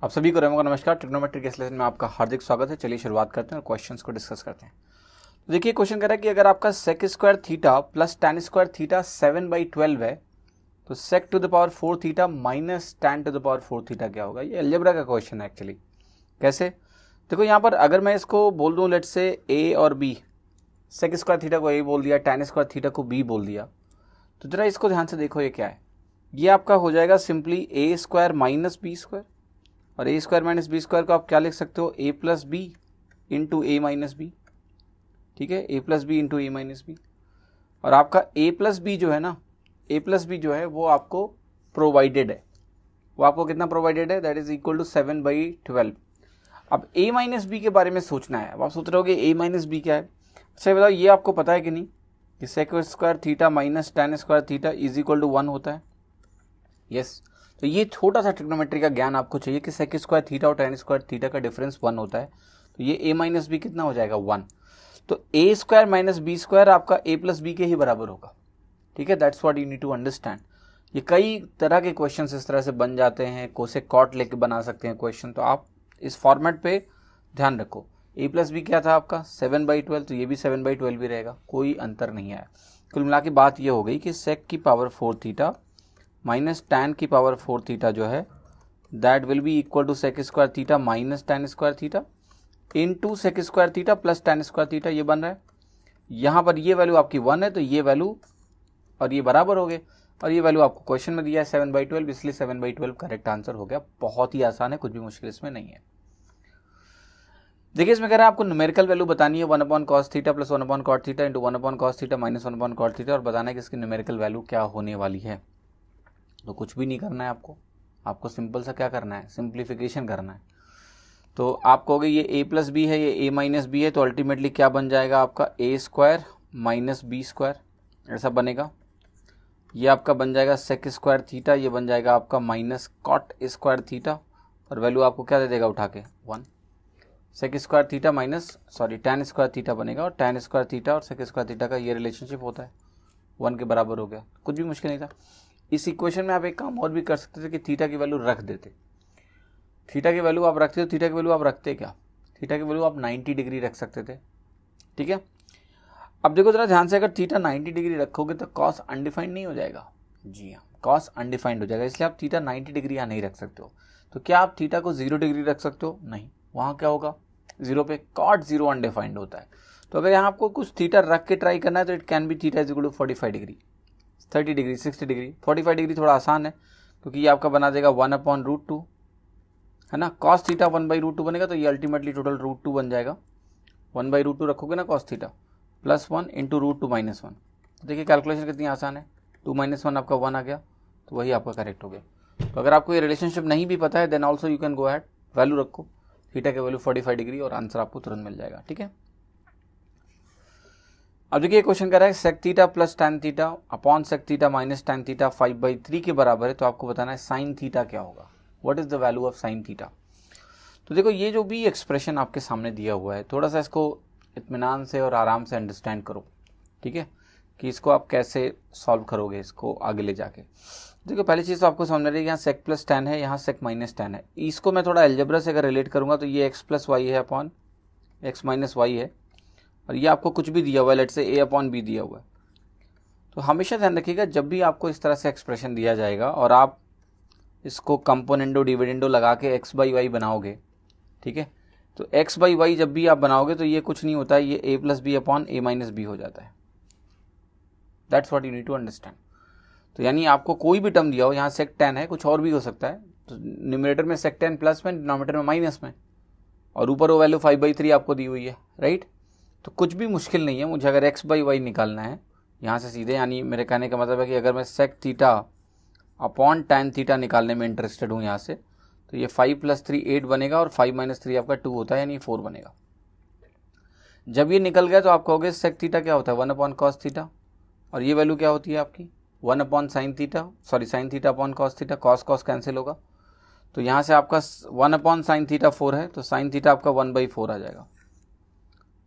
आप सभी को रेमो का नमस्कार। ट्रिग्नोमेट्री के इस लेसन में आपका हार्दिक स्वागत है। चलिए शुरुआत करते हैं और क्वेश्चंस को डिस्कस करते हैं। तो देखिए क्वेश्चन कह रहा है कि अगर आपका sec square theta plus tan square theta 7/12 है तो sec to the power 4 theta minus tan to the power 4 theta क्या होगा। ये अलजेब्रा का क्वेश्चन है एक्चुअली। कैसे, देखो यहाँ पर अगर मैं इसको बोल दूँ लेट्स से a और b, सेक स्क्वायर थीटा को a बोल दिया, tan स्क्वायर थीटा को b बोल दिया, तो जरा इसको ध्यान से देखो ये क्या है। ये आपका हो जाएगा simply a square minus B square, और a square minus B square को आप क्या लिख सकते हो, a plus B into A minus B. ठीक है, a plus B into A minus B. और आपका a प्लस बी जो है ना, a प्लस बी जो है वो आपको प्रोवाइडेड है। वो आपको कितना प्रोवाइडेड है, दैट इज इक्वल टू 7/12। अब a माइनस बी के बारे में सोचना है। अब आप सोच रहे हो कि a माइनस बी क्या है। अच्छा बताओ, ये आपको पता है कि नहीं कि sec square theta minus tan square theta is equal to 1 होता है। यस, तो ये छोटा सा ट्रिग्नोमेट्री का ज्ञान आपको चाहिए कि सेक स्क्वायर थीटा और tan स्क्वायर थीटा का डिफरेंस 1 होता है। तो ये a माइनस बी कितना हो जाएगा, 1। तो a square minus B square आपका a प्लस बी के ही बराबर होगा। ठीक है, that's what you need to understand. ये कई तरह के क्वेश्चन इस तरह से बन जाते हैं, कोसेक कॉट लेके बना सकते हैं क्वेश्चन। तो आप इस फॉर्मेट पे ध्यान रखो। a प्लस बी क्या था आपका 7/12, तो ये भी 7/12 भी रहेगा, कोई अंतर नहीं आया। कुल मिला के बात ये हो गई कि सेक की पावर 4 थीटा माइनस tan की पावर 4 थीटा जो है that will be equal to sec square theta minus tan square theta into sec square theta plus tan square theta. ये बन रहा है, यहाँ पर ये वैल्यू आपकी 1 है तो ये वैल्यू और ये बराबर हो गए। और ये वैल्यू आपको क्वेश्चन में दिया है 7/12, इसलिए 7/12 करेक्ट आंसर हो गया। बहुत ही आसान है, कुछ भी मुश्किल इसमें नहीं है। देखिए इसमें कह रहा है आपको न्यूमेरिकल वैल्यू बतानी है 1/cos theta plus 1/cot theta into 1/cos theta minus 1/cot theta, और बताना है कि इसकी न्यूमेरिकल वैल्यू क्या होने वाली है। तो कुछ भी नहीं करना है आपको सिंपल सा क्या करना है, सिंप्लीफिकेशन करना है। तो आप कहोगे ये a प्लस बी है, ये a माइनस बी है, तो अल्टीमेटली क्या बन जाएगा आपका a square minus B square, ऐसा बनेगा। ये आपका बन जाएगा सेक स्क्वायर थीटा, ये बन जाएगा आपका माइनस कॉट स्क्वायर थीटा, और वैल्यू आपको क्या दे देगा उठा के 1। Sec square theta minus tan square theta बनेगा, और tan स्क्वायर थीटा और सेक स्क्वायर थीटा का ये रिलेशनशिप होता है, 1 के बराबर हो गया। कुछ भी मुश्किल नहीं था। इस इक्वेशन में आप एक काम और भी कर सकते थे कि थीटा की वैल्यू रख देते। थीटा की वैल्यू आप रखते हो, थीटा की वैल्यू आप रखते क्या, थीटा की वैल्यू आप 90 डिग्री रख सकते थे। ठीक है, अब देखो जरा ध्यान से, अगर थीटा 90 डिग्री रखोगे तो कॉस अनडिफाइंड नहीं हो जाएगा। जी हाँ, कॉस अनडिफाइंड हो जाएगा, इसलिए आप थीटा 90 डिग्री यहाँ नहीं रख सकते हो। तो क्या आप थीटा को 0 डिग्री रख सकते हो, नहीं, वहाँ क्या होगा 0 पे कॉट 0 अनडिफाइंड होता है। तो अगर यहाँ आपको कुछ थीटा रख के ट्राई करना है तो it can be theta is equal to 45 degree, 30 degree, 60 degree. 45 degree थोड़ा आसान है क्योंकि ये आपका बना देगा 1/√2, है ना। कॉस थीटा 1/√2 बनेगा, तो ये अल्टीमेटली टोटल √2 बन जाएगा। 1/√2 रखोगे ना cos theta, plus 1 into √2 minus 1। तो देखिए कैलकुलेशन कितनी आसान है, 2 - 1 आपका 1 आ गया, तो वही आपका करेक्ट हो गया। तो अगर आपको ये रिलेशनशिप नहीं भी पता है then also you can go ahead, value रखो थीटा के वैल्यू 45 डिग्री और आंसर आपको तुरंत मिल जाएगा। ठीक है, अब देखिए क्वेश्चन कर रहा है sec theta plus tan theta upon sec theta minus tan theta 5/3 के बराबर है। तो आपको बताना है साइन थीटा क्या होगा, what is the value of sine theta. तो देखो ये जो भी एक्सप्रेशन आपके सामने दिया हुआ है, थोड़ा सा इसको इत्मीनान से और आराम से अंडरस्टैंड करो। ठीक है, कि इसको आप कैसे सॉल्व करोगे इसको आगे ले जाके। देखो पहली चीज़ तो आपको समझ रही है, यहाँ सेक प्लस tan है, यहाँ सेक माइनस tan है। इसको मैं थोड़ा एल्जेब्रा से अगर रिलेट करूँगा तो ये x प्लस वाई है अपॉन x माइनस वाई है, और ये आपको कुछ भी दिया हुआ है, लेट से a/b दिया हुआ है। तो हमेशा ध्यान रखिएगा जब भी आपको इस तरह से एक्सप्रेशन दिया जाएगा और आप इसको कंपोनेंडो डिविडेंडो लगा के x/y बनाओगे, ठीक है, तो x/y जब भी आप बनाओगे तो ये कुछ नहीं होता है, ये a plus B upon a minus B हो जाता है। That's what you need to understand. तो यानी आपको कोई भी टर्म दिया हो, यहाँ सेक tan है, कुछ और भी हो सकता है, तो न्यूमरेटर में सेक tan प्लस में, डिनोमिनेटर में माइनस में, और ऊपर वो वैल्यू 5/3 आपको दी हुई है, राइट। तो कुछ भी मुश्किल नहीं है, मुझे अगर x/y निकालना है यहाँ से सीधे, यानी मेरे कहने का मतलब है कि अगर मैं sec theta upon tan theta निकालने में इंटरेस्टेड हूँ यहाँ से, तो ये 5 + 3 8 बनेगा, और 5 - 3 आपका 2 होता है, यानी 4 बनेगा। जब ये निकल गया तो आप कहोगे सेक थीटा क्या होता है 1/cos थीटा, और ये वैल्यू क्या होती है आपकी 1/sin theta, sin theta upon cos theta, cos cancel होगा। तो यहाँ से आपका 1/sin थीटा 4 है, तो sin थीटा आपका 1/4 आ जाएगा,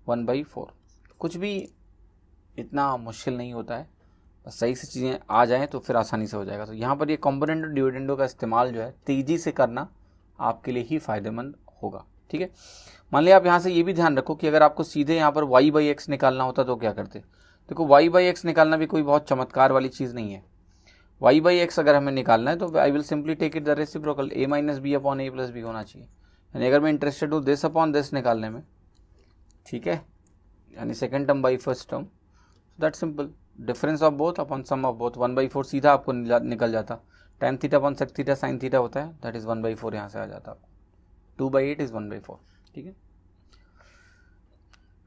1/4। कुछ भी इतना मुश्किल नहीं होता है, बस सही से चीज़ें आ जाएं तो फिर आसानी से हो जाएगा। तो यहाँ पर ये कॉम्पोनेंट डिविडेंडो का इस्तेमाल जो है तेज़ी से करना आपके लिए ही फायदेमंद होगा। ठीक है, मान लिया आप यहाँ से ये भी ध्यान रखो कि अगर आपको सीधे यहाँ पर y बाई एक्स निकालना होता तो क्या करते। देखो y बाई एक्स निकालना भी कोई बहुत चमत्कार वाली चीज़ नहीं है। y बाई एक्स अगर हमें निकालना है तो I will simply take it the reciprocal, a minus B upon a plus B होना चाहिए। यानी अगर मैं इंटरेस्टेड हूँ दिस अपॉन दिस निकालने में, ठीक है, यानी second term by first term, that simple, difference of both upon sum of both, 1/4 सीधा आपको निकल जाता। tan theta upon sec theta sine theta होता है, दैट इज 1/4 यहाँ से आ जाता आपको, 2/8 इज 1/4। ठीक है,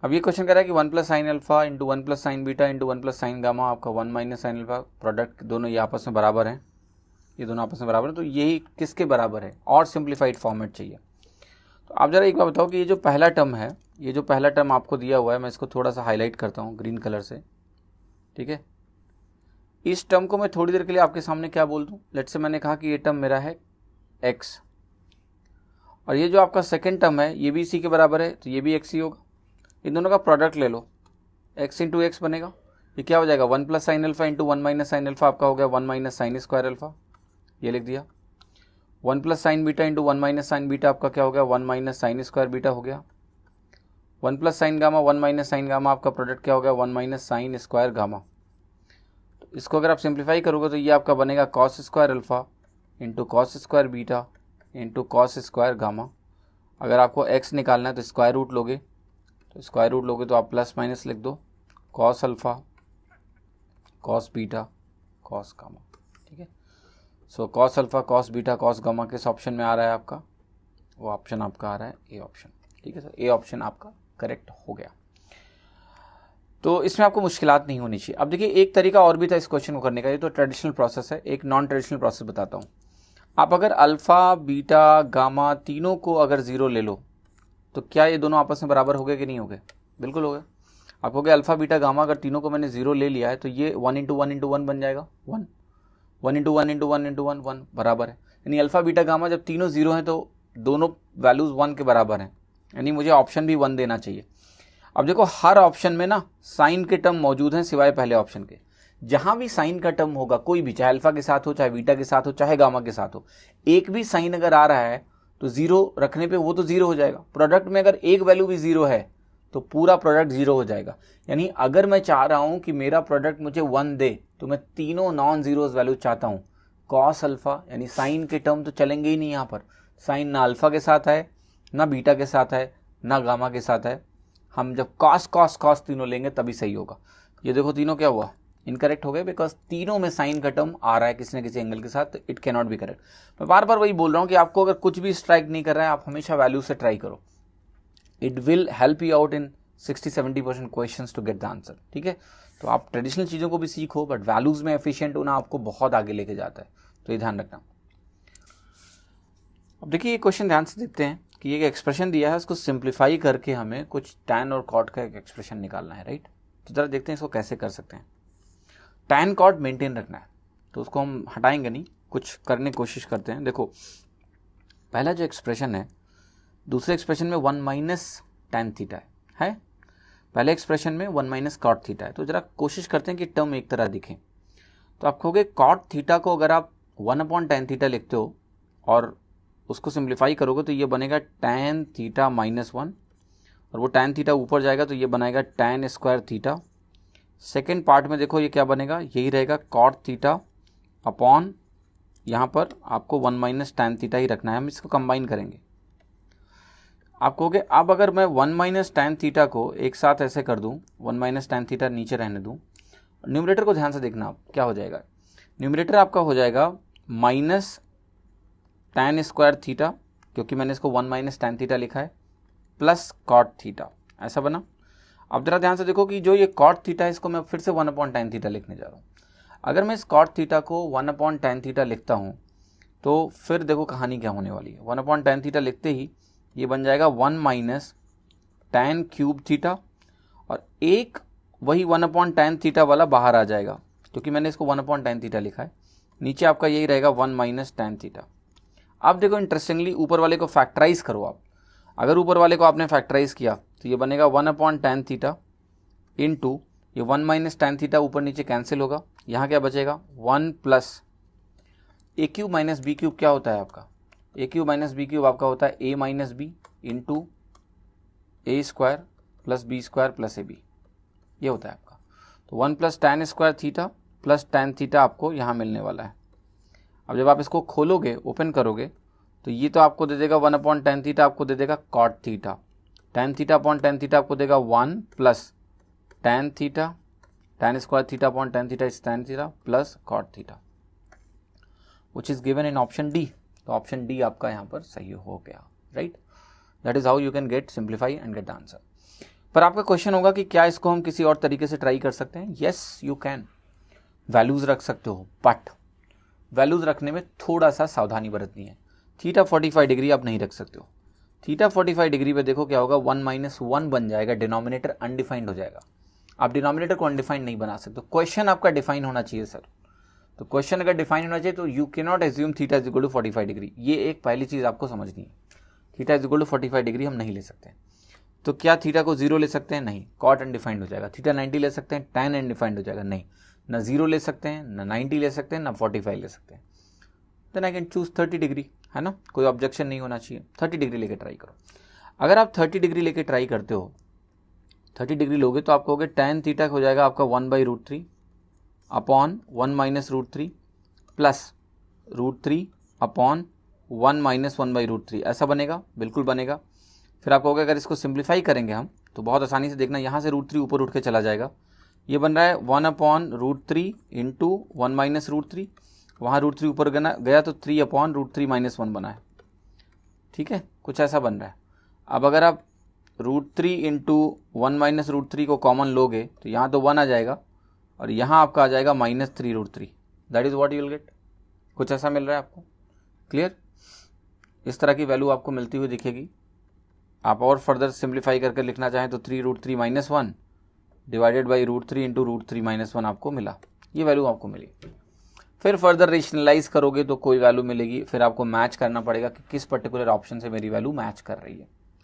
अब ये क्वेश्चन कह रहा है कि 1 plus sine alpha into 1 plus sign beta into 1 plus sign gamma, आपका 1 माइनस साइन अल्फा, प्रोडक्ट दोनों ये आपस में बराबर हैं, ये दोनों आपस में बराबर हैं, तो यही किसके बराबर है, और सिंप्लीफाइड फॉर्मेट चाहिए। तो आप जरा एक बार बताओ कि ये जो पहला टर्म है, ये जो पहला टर्म आपको दिया हुआ है, मैं इसको थोड़ा सा हाईलाइट करता हूँ ग्रीन कलर से। ठीक है, इस टर्म को मैं थोड़ी देर के लिए आपके सामने क्या बोल दूँ, लेट्स से मैंने कहा कि ये टर्म मेरा है x, और ये जो आपका सेकेंड टर्म है ये भी इसी के बराबर है, तो ये भी x ही होगा। इन दोनों का प्रोडक्ट ले लो, x इंटू एक्स बनेगा, ये क्या हो जाएगा 1 plus sine alpha into 1 minus sine alpha, आपका हो गया 1 माइनस साइन स्क्वायर अल्फा, ये लिख दिया। 1 plus sign beta into 1 minus sign beta, आपका क्या हो गया 1 माइनस साइन स्क्वायर बीटा हो गया। 1 plus sign gamma 1 minus sign gamma, आपका प्रोडक्ट क्या हो गया 1 माइनस साइन स्क्वायर गामा। तो इसको अगर आप सिंप्लीफाई करोगे तो ये आपका बनेगा cos square alpha into cos square beta into cos square gamma. अगर आपको x निकालना है तो स्क्वायर रूट लोगे, तो स्क्वायर रूट लोगे तो आप प्लस माइनस लिख दो, cos alpha cos beta cos gamma. ठीक है, so cos alpha cos beta cos gamma किस ऑप्शन में आ रहा है आपका, वो ऑप्शन आपका आ रहा है ए ऑप्शन। ठीक है सर, ए ऑप्शन आपका करेक्ट हो गया। तो इसमें आपको मुश्किलात नहीं होनी चाहिए। अब देखिए एक तरीका और भी था इस क्वेश्चन को करने का, ये तो ट्रेडिशनल प्रोसेस है, एक नॉन ट्रेडिशनल प्रोसेस बताता हूँ। आप अगर अल्फ़ा बीटा गामा तीनों को अगर ज़ीरो ले लो तो क्या ये दोनों आपस में बराबर हो गए कि नहीं हो गए, बिल्कुल हो गए। आप हो गए अल्फ़ा बीटा गामा, अगर तीनों को मैंने ज़ीरो ले लिया है तो ये 1 इंटू 1 इंटू 1 बन जाएगा 1, 1 इंटू 1 इंटू 1 इंटू 1 1 बराबर है। यानी अल्फ़ा बीटा गामा जब तीनों ज़ीरो हैं तो दोनों वैल्यूज़ 1 के बराबर हैं, यानी मुझे ऑप्शन भी 1 देना चाहिए। अब देखो हर ऑप्शन में ना साइन के टर्म मौजूद हैं सिवाय पहले ऑप्शन के। जहां भी साइन का टर्म होगा, कोई भी, चाहे अल्फा के साथ हो, चाहे बीटा के साथ हो, चाहे गामा के साथ हो, एक भी साइन अगर आ रहा है तो जीरो रखने पे वो तो जीरो हो जाएगा। प्रोडक्ट में अगर एक वैल्यू भी जीरो है तो पूरा प्रोडक्ट जीरो हो जाएगा। यानी अगर मैं चाह रहा हूं कि मेरा प्रोडक्ट मुझे 1 दे तो मैं तीनों नॉन जीरोज वैल्यू चाहता हूं। कॉस अल्फा यानी साइन के टर्म तो चलेंगे ही नहीं, यहाँ पर साइन ना अल्फा के साथ है, ना बीटा के साथ है, ना गामा के साथ है। हम जब कॉस कॉस कॉस तीनों लेंगे तभी सही होगा। ये देखो तीनों क्या हुआ, इनकरेक्ट हो गए, बिकॉज तीनों में साइन का टर्म आ रहा है किसी न किसी एंगल के साथ, तो it can not be correct. मैं बार बार वही बोल रहा हूँ कि आपको अगर कुछ भी स्ट्राइक नहीं कर रहा है, आप हमेशा वैल्यू से ट्राई करो, it will help you out in 60-70% questions to get the answer. ठीक है, तो आप ट्रेडिशनल चीज़ों को भी सीखो, बट वैल्यूज में एफिशिएंट होना आपको बहुत आगे लेके जाता है, तो ये ध्यान रखना। अब देखिए ये क्वेश्चन ध्यान से देखते हैं कि ये एक्सप्रेशन दिया है, उसको सिंप्लीफाई करके हमें कुछ tan और cot का एक एक्सप्रेशन निकालना है, राइट। तो जरा देखते हैं इसको कैसे कर सकते हैं। tan cot मेंटेन रखना है तो उसको हम हटाएंगे नहीं, कुछ करने की कोशिश करते हैं। देखो पहला जो एक्सप्रेशन है, दूसरे एक्सप्रेशन में 1 माइनस tan थीटा है, पहले एक्सप्रेशन में 1 माइनस cot थीटा है। तो जरा कोशिश करते हैं कि टर्म एक तरह दिखे। तो आप कहोगे cot थीटा को अगर आप 1/tan थीटा लिखते हो और उसको सिंप्लीफाई करोगे तो ये बनेगा tan थीटा माइनस 1, और वो tan थीटा ऊपर जाएगा तो ये बनाएगा tan square theta. Second part में देखो ये क्या बनेगा, यही रहेगा cot थीटा अपॉन, यहाँ पर आपको 1 माइनस tan थीटा ही रखना है, हम इसको कंबाइन करेंगे। आप कहोगे अब अगर मैं 1 माइनस tan थीटा को एक साथ ऐसे कर दूँ, 1 माइनस tan थीटा नीचे रहने दूँ, न्यूमरेटर को ध्यान से देखना आप क्या हो जाएगा। न्यूमरेटर आपका हो जाएगा माइनस tan स्क्वायर थीटा, क्योंकि मैंने इसको 1 माइनस tan थीटा लिखा है, प्लस cot थीटा, ऐसा बना। अब जरा ध्यान से देखो कि जो ये cot थीटा है इसको मैं फिर से 1/tan थीटा लिखने जा रहा हूँ। अगर मैं इस cot थीटा को 1/tan थीटा लिखता हूँ तो फिर देखो कहानी क्या होने वाली है। 1/tan थीटा लिखते ही ये बन जाएगा 1 माइनस tan क्यूब थीटा, और एक वही 1/tan थीटा वाला बाहर आ जाएगा क्योंकि मैंने इसको 1/tan थीटा लिखा है। नीचे आपका यही रहेगा 1 माइनस tan थीटा। अब देखो इंटरेस्टिंगली ऊपर वाले को फैक्टराइज करो आप। अगर ऊपर वाले को आपने फैक्टराइज किया तो ये बनेगा 1/tan थीटा इंटू ये 1 माइनस tan थीटा, ऊपर नीचे कैंसिल होगा, यहाँ क्या बचेगा 1 plus a cube minus b cube क्या होता है आपका a cube minus b cube आपका होता है a minus b into a square plus b square plus a b, ये होता है आपका। तो 1 plus tan square theta plus tan theta आपको यहाँ मिलने वाला है। अब जब आप इसको खोलोगे, ओपन करोगे, तो ये तो आपको दे देगा 1 अपॉन tan थीटा, आपको दे देगा cot theta. tan theta upon tan theta आपको देगा 1 plus tan theta, tan square theta upon tan theta is tan theta plus cot theta, which is given in option D. तो option D आपका यहाँ पर सही हो गया, right. That is how you can get simplify and gate the answer. पर आपका question होगा कि क्या इसको हम किसी और तरीके से ट्राई कर सकते हैं? येस यू कैन, वैल्यूज रख सकते हो, बट वैल्यूज रखने में थोड़ा सा सावधानी बरतनी है। थीटा 45 डिग्री आप नहीं रख सकते हो। थीटा 45 डिग्री पे देखो क्या होगा, 1 माइनस 1 बन जाएगा, डिनोमिनेटर अनडिफाइंड हो जाएगा। आप डिनोमिनेटर को अनडिफाइंड नहीं बना सकते। क्वेश्चन आपका डिफाइन होना चाहिए सर। तो क्वेश्चन अगर डिफाइन होना चाहिए तो you can not assume theta is equal to 45 degree. ये एक पहली चीज आपको समझनी है। Theta is equal to 45 degree हम नहीं ले सकते। तो क्या थीटा को 0 ले सकते हैं? नहीं, कॉट अनडिफाइंड हो जाएगा। थीटा 90 ले सकते हैं? tan अनडिफाइंड हो जाएगा। नहीं, ना 0 ले सकते हैं, ना 90 ले सकते हैं, ना 45 ले सकते हैं। Then I can choose 30 degree, है ना, कोई ऑब्जेक्शन नहीं होना चाहिए। 30 डिग्री लेके ट्राई करो। अगर आप 30 डिग्री लेके ट्राई करते हो, 30 डिग्री लोगे तो आप कहोगे tan थीटा हो जाएगा आपका 1/√3 upon 1 minus √3 plus √3 upon 1 minus 1/√3, ऐसा बनेगा, बिल्कुल बनेगा। फिर आप कहोगे अगर इसको सिंप्लीफाई करेंगे हम तो बहुत आसानी से देखना, यहाँ से √3 ऊपर उठ के चला जाएगा। ये बन रहा है 1 अपॉन √3 इंटू 1 माइनस √3, वहाँ √3 ऊपर गया तो 3 अपॉन √3 माइनस 1 बना है, ठीक है, कुछ ऐसा बन रहा है। अब अगर आप √3 इंटू 1 माइनस √3 को कॉमन लोगे तो यहाँ तो 1 आ जाएगा और यहाँ आपका आ जाएगा -3√3। That is what you will get. कुछ ऐसा मिल रहा है आपको, क्लियर। इस तरह की वैल्यू आपको मिलती हुई दिखेगी। आप और फर्दर सिंप्लीफाई करके लिखना चाहें तो 3√3 minus 1 divided by √3 into √3 minus 1 आपको मिला, ये वैल्यू आपको मिली। फिर फर्दर रेशनलाइज करोगे तो कोई वैल्यू मिलेगी, फिर आपको मैच करना पड़ेगा कि किस पर्टिकुलर ऑप्शन से मेरी वैल्यू मैच कर रही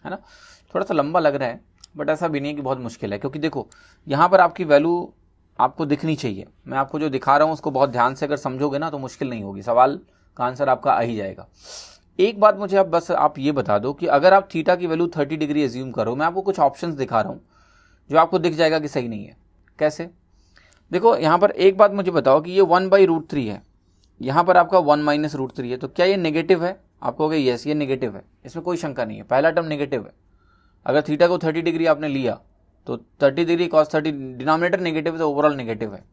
है ना। थोड़ा सा लंबा लग रहा है बट ऐसा भी नहीं है कि बहुत मुश्किल है, क्योंकि देखो यहाँ पर आपकी वैल्यू आपको दिखनी चाहिए। मैं आपको जो दिखा रहा हूँ उसको बहुत ध्यान से अगर समझोगे ना तो मुश्किल नहीं होगी, सवाल का आंसर आपका आ ही जाएगा। एक बात मुझे आप ये बता दो कि अगर आप थीटा की वैल्यू 30 डिग्री एज्यूम करो, मैं आपको कुछ ऑप्शंस दिखा रहा हूँ जो आपको दिख जाएगा कि सही नहीं है। कैसे? देखो यहाँ पर एक बात मुझे बताओ कि ये 1/√3 है, यहाँ पर आपका 1 माइनस √3 है, तो क्या ये नेगेटिव है? आप कहोगे यस ये नेगेटिव है, इसमें कोई शंका नहीं है, पहला टर्म नेगेटिव है। अगर थीटा को 30 डिग्री आपने लिया तो 30 डिग्री cos 30, डिनोमिनेटर नेगेटिव है तो ओवरऑल नेगेटिव है।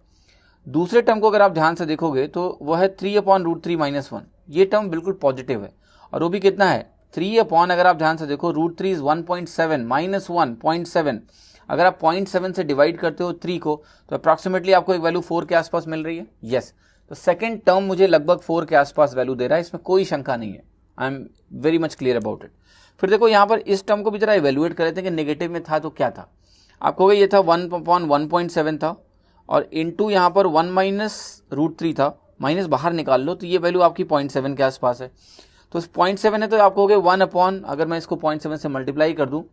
दूसरे टर्म को अगर आप ध्यान से देखोगे तो वह है 3 अपॉन √3 माइनस 1, ये टर्म बिल्कुल पॉजिटिव है और वो भी कितना है 3 अपॉन, अगर आप ध्यान से देखो √3 इज 1.7 माइनस 1 0.7, अगर आप 0.7 से डिवाइड करते हो 3 को तो अप्रॉक्सीमेटली आपको एक वैल्यू 4 के आसपास मिल रही है। यस, तो सेकेंड टर्म मुझे लगभग 4 के आसपास वैल्यू दे रहा है, इसमें कोई शंका नहीं है। I am very much clear about it. फिर देखो यहाँ पर इस टर्म को भी जरा इवेल्युएट कर लेते हैं कि नेगेटिव में था तो क्या था। आप कहोगे ये था 1 अपॉन 1.7 था और इंटू यहाँ पर 1 माइनस √3 था, माइनस बाहर निकाल लो तो ये वैल्यू आपकी 0.7 के आसपास है। तो 0.7 है तो आप कहोगे 1 अपॉन, अगर मैं इसको 0.7 से मल्टीप्लाई कर दूँ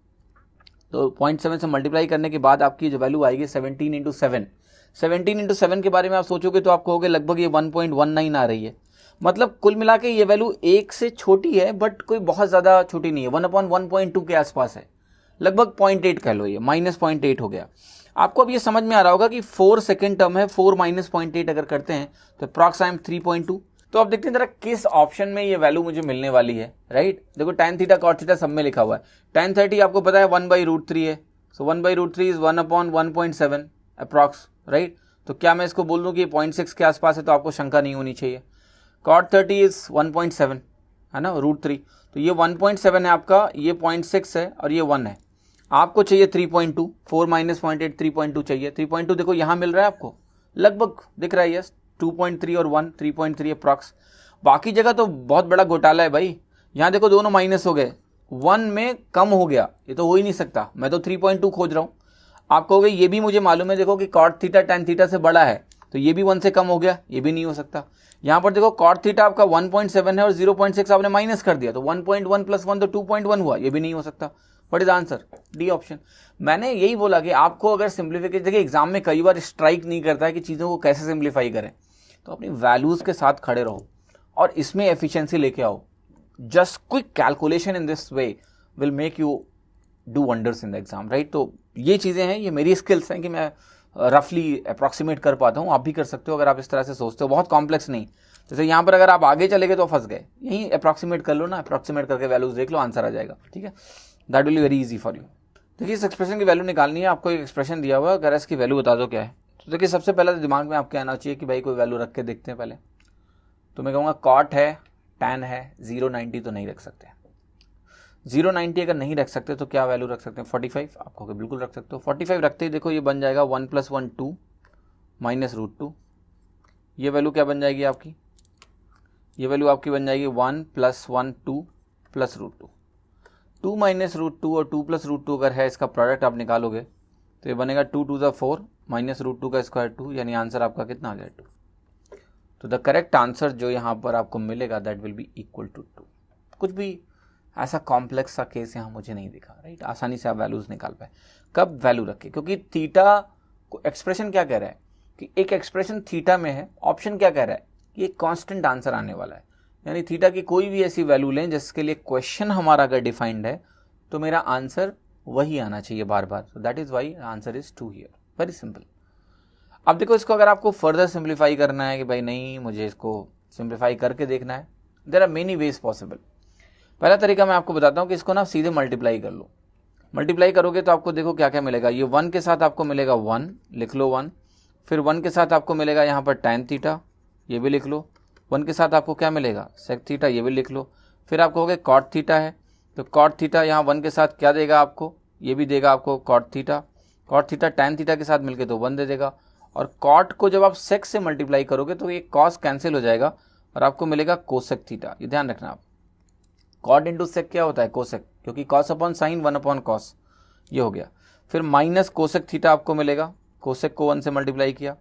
तो 0.7 से मल्टीप्लाई करने के बाद आपकी जो वैल्यू आएगी 17 इंटू 7। 17 इंटू 7 के बारे में आप सोचोगे तो आप कहोगे लगभग ये 1.19 आ रही है। मतलब कुल मिला के ये वैल्यू 1 से छोटी है बट कोई बहुत ज़्यादा छोटी नहीं है, 1 अपॉन 1.2 के आसपास है, लगभग 0.8 कह लो, ये -0.8 हो गया। आपको अब ये समझ में आ रहा होगा कि 4 सेकेंड टर्म है, 4 माइनस 0.8 अगर करते हैं तो अप्रॉक्स आई एम 3.2। तो अब देखते हैं जरा किस ऑप्शन में ये वैल्यू मुझे मिलने वाली है, राइट। देखो tan थीटा cot थीटा सब में लिखा हुआ है। tan 30 आपको पता है 1/√3 है, सो 1/√3 इज 1 अपॉन 1.7 अप्रॉक्स, राइट। तो क्या मैं इसको बोल दूं कि 0.6 के आसपास है तो आपको शंका नहीं होनी चाहिए। cot 30 इज 1.7 है ना, √3, तो ये 1.7 है आपका, ये 0.6 है और ये 1 है। आपको चाहिए 3.2, 4 माइनस 0.8 3.2 चाहिए। 3.2 देखो यहाँ मिल रहा है आपको, लगभग दिख रहा है, यस 2.3 और 1 3.3 अप्रॉक्स। बाकी जगह तो बहुत बड़ा घोटाला है भाई, यहाँ देखो दोनों माइनस हो गए, 1 में कम हो गया, ये तो हो ही नहीं सकता। मैं तो 3.2 खोज रहा हूँ, आप कहोगे ये भी मुझे मालूम है, देखो कि cot थीटा tan थीटा से बड़ा है तो ये भी 1 से कम हो गया, ये भी नहीं हो सकता। यहाँ पर देखो cot थीटा आपका 1.7 है और 0.6 आपने माइनस कर दिया तो 1.1 प्लस 1 तो 2.1 हुआ, ये भी नहीं हो सकता। What is answer? D option. मैंने यही बोला कि आपको अगर सिंप्लीफिकेशन, देखिए एग्जाम में कई बार स्ट्राइक नहीं करता है कि चीज़ों को कैसे सिंप्लीफाई करें, तो अपनी वैल्यूज़ के साथ खड़े रहो और इसमें एफिशिएंसी लेके आओ। Just quick calculation in this way will make you do wonders in the exam, right. तो ये चीज़ें हैं, ये मेरी स्किल्स हैं कि मैं रफली अप्रॉक्सीमेट कर पाता हूँ, आप भी कर सकते हो अगर आप इस तरह से सोचते हो, बहुत कॉम्प्लेक्स नहीं। जैसे यहाँ पर अगर आप आगे चले गए तो फंस गए, यहीं अप्रॉक्सीमेट कर लो ना, अप्रॉक्सीमेट करके वैल्यूज देख लो, आंसर आ जाएगा, ठीक है। That will be very easy for you. देखिए इस एक्सप्रेशन की वैल्यू निकालनी है, आपको एक एक्सप्रेशन दिया हुआ है, अगर इसकी वैल्यू बता दो क्या है। तो देखिए सबसे पहले तो दिमाग में आपके आना चाहिए कि भाई कोई वैल्यू रख के देखते हैं पहले। तो मैं कहूँगा कॉट है, टैन है, 090 तो नहीं रख सकते। 090 अगर नहीं रख सकते तो क्या वैल्यू रख सकते हैं, 45। आप कहोगे बिल्कुल रख सकते हो। 45 रखते ही देखो ये बन जाएगा 1 + 1 2 माइनस √2। ये वैल्यू क्या बन जाएगी आपकी, ये वैल्यू आपकी बन जाएगी 1 + 1 2 प्लस √2। 2 माइनस √2 और 2 + √2 अगर है, इसका प्रोडक्ट आप निकालोगे तो ये बनेगा 2 × 2 = 4 माइनस √2 का स्क्वायर 2, यानी आंसर आपका कितना आ गया 2। तो द करेक्ट आंसर जो यहाँ पर आपको मिलेगा that will be equal to 2। कुछ भी ऐसा कॉम्प्लेक्स सा केस यहाँ मुझे नहीं दिखा, राइट। आसानी से आप वैल्यूज निकाल पाए। कब वैल्यू रखे, क्योंकि थीटा को एक्सप्रेशन क्या कह रहा है कि एक एक्सप्रेशन थीटा में है, ऑप्शन क्या कह रहा है कि एक कांस्टेंट आंसर आने वाला है, यानी थीटा की कोई भी ऐसी वैल्यू लें जिसके लिए क्वेश्चन हमारा अगर डिफाइंड है तो मेरा आंसर वही आना चाहिए बार बार। So that is why answer is 2 here, very simple. अब देखो इसको अगर आपको फर्दर सिंप्लीफाई करना है कि भाई नहीं मुझे इसको सिंप्लीफाई करके देखना है, there are many ways possible. पहला तरीका मैं आपको बताता हूँ कि इसको ना सीधे मल्टीप्लाई कर लो। मल्टीप्लाई करोगे तो आपको देखो क्या क्या मिलेगा। ये 1 के साथ आपको मिलेगा 1, लिख लो 1। फिर 1 के साथ आपको मिलेगा यहाँ पर tan थीटा, ये भी लिख लो। 1 के साथ आपको क्या मिलेगा, sec थीटा, ये भी लिख लो। फिर आप कहोगे cot थीटा है, तो cot थीटा यहाँ 1 के साथ क्या देगा आपको, ये भी देगा आपको cot theta. cot theta tan theta के साथ मिलके तो 1 दे देगा। और cot को जब आप sec से मल्टीप्लाई करोगे तो ये cos कैंसिल हो जाएगा और आपको मिलेगा cosec थीटा। ये ध्यान रखना आप, cot इंटू सेक क्या होता है cosec, क्योंकि cos upon sine 1 upon cos, ये हो गया। फिर माइनस cosec थीटा आपको मिलेगा, cosec को 1 से मल्टीप्लाई किया।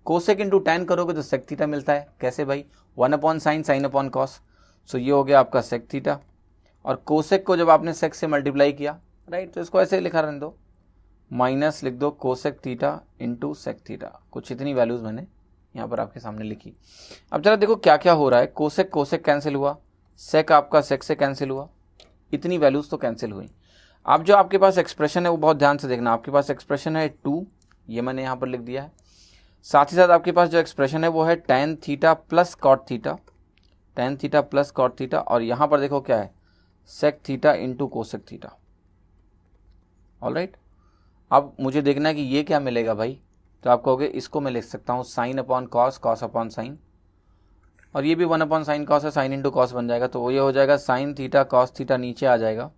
cosec इंटू tan करोगे तो sec थीटा मिलता है, कैसे भाई, 1 upon sine sine upon cos। सो ये हो गया आपका sec थीटा। और cosec को जब आपने sec से मल्टीप्लाई किया, राइट, तो इसको ऐसे लिखा रहने दो, माइनस लिख दो cosec theta into sec theta. कुछ इतनी वैल्यूज मैंने यहाँ पर आपके सामने लिखी। अब जरा देखो क्या क्या हो रहा है, cosec कैंसिल हुआ, sec आपका sec से कैंसिल हुआ, इतनी वैल्यूज तो कैंसिल हुई। अब जो आपके पास एक्सप्रेशन है वो बहुत ध्यान से देखना, आपके पास एक्सप्रेशन है 2, ये मैंने यहाँ पर लिख दिया है। साथ ही साथ आपके पास जो एक्सप्रेशन है वो है tan theta plus cot theta, tan theta plus cot theta. और यहाँ पर देखो क्या है, sec theta into cosec theta. Alright, अब मुझे देखना है कि ये क्या मिलेगा भाई, तो आप कहोगे इसको मैं लिख सकता हूँ sine upon cos, cos upon sine, और ये भी 1 अपॉन साइन कॉस है, साइन इंटू कॉस बन जाएगा। तो ये हो जाएगा साइन थीटा कॉस थीटा नीचे आ जाएगा,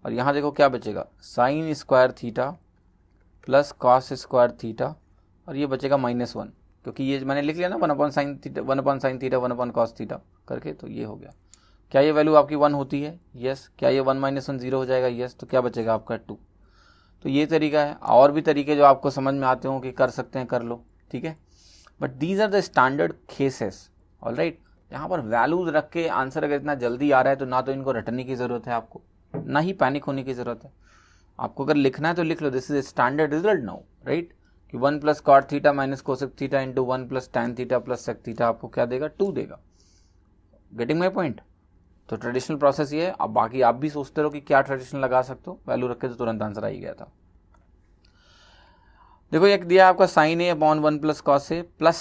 और यहाँ देखो क्या बचेगा, sine square theta plus cos square theta, और ये बचेगा -1, क्योंकि ये मैंने लिख लिया ना 1 upon sine theta 1 upon cos theta करके, तो ये हो गया। क्या ये वैल्यू आपकी 1 होती है, यस। क्या ये 1 - 1 0 हो जाएगा, यस। तो क्या बचेगा आपका 2। तो ये तरीका है, और भी तरीके जो आपको समझ में आते हो कि कर सकते हैं कर लो, ठीक है। But these are the standard cases, alright. यहाँ पर वैल्यूज रख के आंसर अगर इतना जल्दी आ रहा है तो ना तो इनको रटने की ज़रूरत है आपको, ना ही पैनिक होने की ज़रूरत है। आपको अगर लिखना है तो लिख लो, this is a standard result now, right, कि 1 + cot theta minus cosec theta into 1 + tan theta plus sec theta आपको क्या देगा, 2 देगा। Getting my point. तो ट्रेडिशनल प्रोसेस ये है। अब बाकी आप भी सोचते रहो कि क्या ट्रेडिशनल लगा सकते हो, वैल्यू रख के तो तुरंत आंसर आ ही गया था। देखो एक दिया आपका साइन ए अपॉन 1 + cos ए प्लस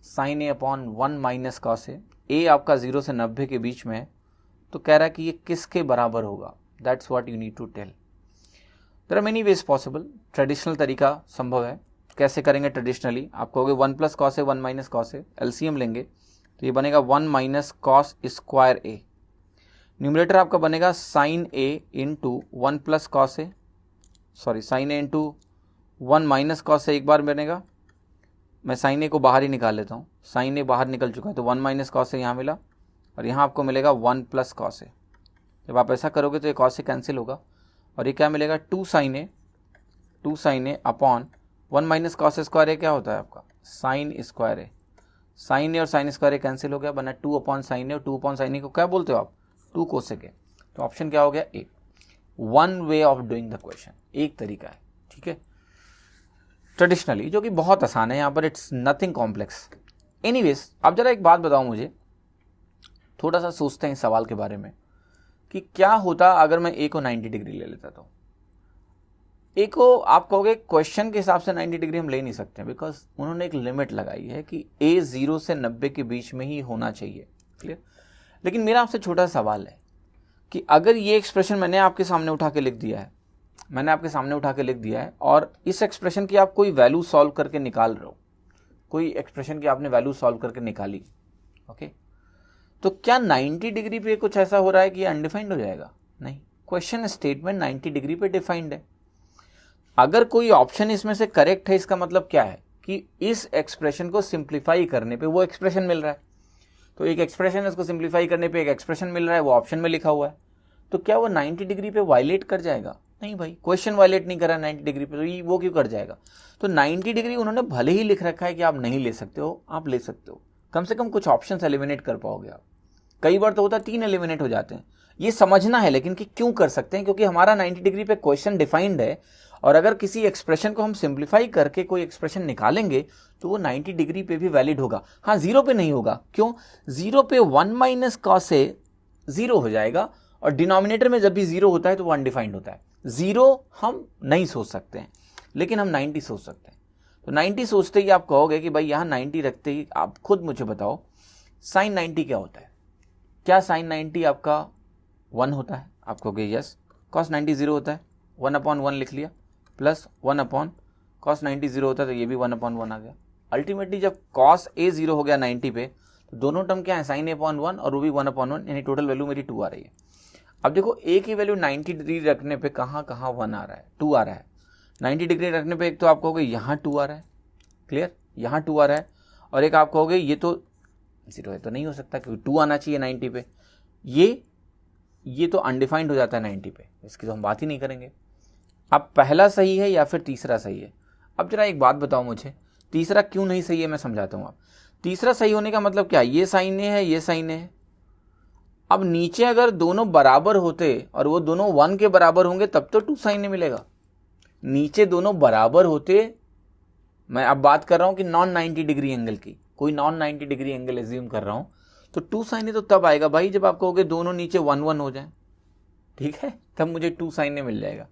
साइन ए अपॉन 1 - cos ए। ए आपका 0 से 90 के बीच में है, तो कह रहा है कि ये किसके बराबर होगा, that's what you need to tell. There are many ways possible, traditional तरीका संभव है। कैसे करेंगे ट्रेडिशनली, आप कहोगे 1 + cos ए 1 - cos ए, एलसीएम लेंगे तो ये बनेगा 1 - cos स्क्वायर ए। न्यूमरेटर आपका बनेगा साइन ए इंटू 1 + cos ए, सॉरी साइन ए इंटू 1 - cos ए एक बार बनेगा। मैं साइन ए को बाहर ही निकाल लेता हूँ, साइन ए बाहर निकल चुका है, तो 1 - cos ए यहाँ मिला, और यहाँ आपको मिलेगा 1 + cos ए। जब आप ऐसा करोगे तो ये cos ए कैंसिल होगा, और ये क्या मिलेगा 2 sin ए अपॉन 1 - cos स्क्वायर ए क्या होता है आपका साइन स्क्वायर ए। साइन ए और साइन स्क्वायर ए कैंसिल हो गया, बना 2 अपॉन साइन ए, और 2 अपॉन साइन ए को क्या बोलते हो आप, 2 cosec ए। तो ऑप्शन क्या हो गया A. One way of doing the question, एक तरीका है, ठीक है, ट्रेडिशनली, जो कि बहुत आसान है। यहाँ पर इट्स नथिंग कॉम्प्लेक्स। एनीवेज, अब जरा एक बात बताओ मुझे, थोड़ा सा सोचते हैं इस सवाल के बारे में। कि क्या होता अगर मैं ए को 90 डिग्री ले लेता। तो ए को आप कहोगे क्वेश्चन के हिसाब से 90 डिग्री हम ले नहीं सकते, बिकॉज उन्होंने एक लिमिट लगाई है कि ए 0 से 90 के बीच में ही होना चाहिए। क्लियर। लेकिन मेरा आपसे छोटा सवाल है कि अगर ये एक्सप्रेशन मैंने आपके सामने उठा के लिख दिया है, और इस एक्सप्रेशन की आप कोई वैल्यू सॉल्व करके निकाल रहे हो, कोई एक्सप्रेशन की आपने वैल्यू सॉल्व करके निकाली, ओके, तो क्या 90 डिग्री पे कुछ ऐसा हो रहा है कि ये अनडिफाइंड हो जाएगा? नहीं, क्वेश्चन स्टेटमेंट 90 डिग्री पे डिफाइंड है। अगर कोई ऑप्शन इसमें से करेक्ट है, इसका मतलब क्या है कि इस एक्सप्रेशन को सिंप्लीफाई करने पे वो एक्सप्रेशन मिल रहा है। तो एक एक्सप्रेशन है, उसको सिंप्लीफाई करने पे एक एक्सप्रेशन मिल रहा है, वो ऑप्शन में लिखा हुआ है। तो क्या वो 90 डिग्री पे वायलेट कर जाएगा? नहीं भाई, क्वेश्चन वायलेट नहीं कर रहा 90 डिग्री पे, तो वो क्यों कर जाएगा? तो 90 डिग्री उन्होंने भले ही लिख रखा है कि आप नहीं ले सकते हो, आप ले सकते हो। कम से कम कुछ ऑप्शंस एलिमिनेट कर पाओगे आप। कई बार तो होता है 3 एलिमिनेट हो जाते हैं। ये समझना है लेकिन कि क्यों कर सकते हैं, क्योंकि हमारा 90 डिग्री पे क्वेश्चन डिफाइंड है, और अगर किसी एक्सप्रेशन को हम सिंप्लीफाई करके कोई एक्सप्रेशन निकालेंगे तो वो 90 डिग्री पे भी वैलिड होगा। हाँ, 0 पे नहीं होगा। क्यों? 0 पे 1 माइनस कॉस ए 0 हो जाएगा, और डिनोमिनेटर में जब भी 0 होता है तो वो अनडिफाइंड होता है। 0 हम नहीं सोच सकते हैं, लेकिन हम 90 सोच सकते हैं। तो 90 सोचते ही आप कहोगे कि भाई यहाँ 90 रखते ही आप खुद मुझे बताओ साइन 90 क्या होता है? क्या साइन 90 आपका 1 होता है? आप कहोगे यस। कॉस 90 0 होता है, 1/1 लिख लिया, प्लस 1 कॉस 90 0 होता है, तो ये भी 1/1 आ गया। अल्टीमेटली जब कॉस ए 0 हो गया 90 पे, तो दोनों टर्म क्या है? साइन A/1 और वो भी 1/1, यानी टोटल वैल्यू मेरी 2 आ रही है। अब देखो, ए की वैल्यू 90 डिग्री रखने पे कहाँ 1 आ रहा है? 2 आ रहा है। 90 डिग्री रखने पे एक तो आप कहोगे यहाँ 2 आ रहा है, क्लियर, यहाँ 2 आ रहा है, और एक आप कहोगे ये तो 0 है, तो नहीं हो सकता क्योंकि 2 आना चाहिए 90 पे। ये तो अनडिफाइंड हो जाता है 90 पे, इसकी तो हम बात ही नहीं करेंगे। अब पहला सही है या फिर तीसरा सही है? अब जरा एक बात बताओ मुझे, तीसरा क्यों नहीं सही है, मैं समझाता हूँ। आप तीसरा सही होने का मतलब क्या? ये साइन ए है, ये साइन ए है। अब नीचे अगर दोनों बराबर होते और वो दोनों 1 के बराबर होंगे तब तो 2 साइन ए मिलेगा। नीचे दोनों बराबर होते, मैं अब बात कर रहा हूँ कि नॉन 90 डिग्री एंगल की, कोई नॉन 90 डिग्री एंगल एज्यूम कर रहा हूँ, तो 2 साइन ए तो तब आएगा भाई जब आप कहोगे दोनों नीचे 1 हो जाए, ठीक है, तब मुझे 2 साइन ए मिल जाएगा,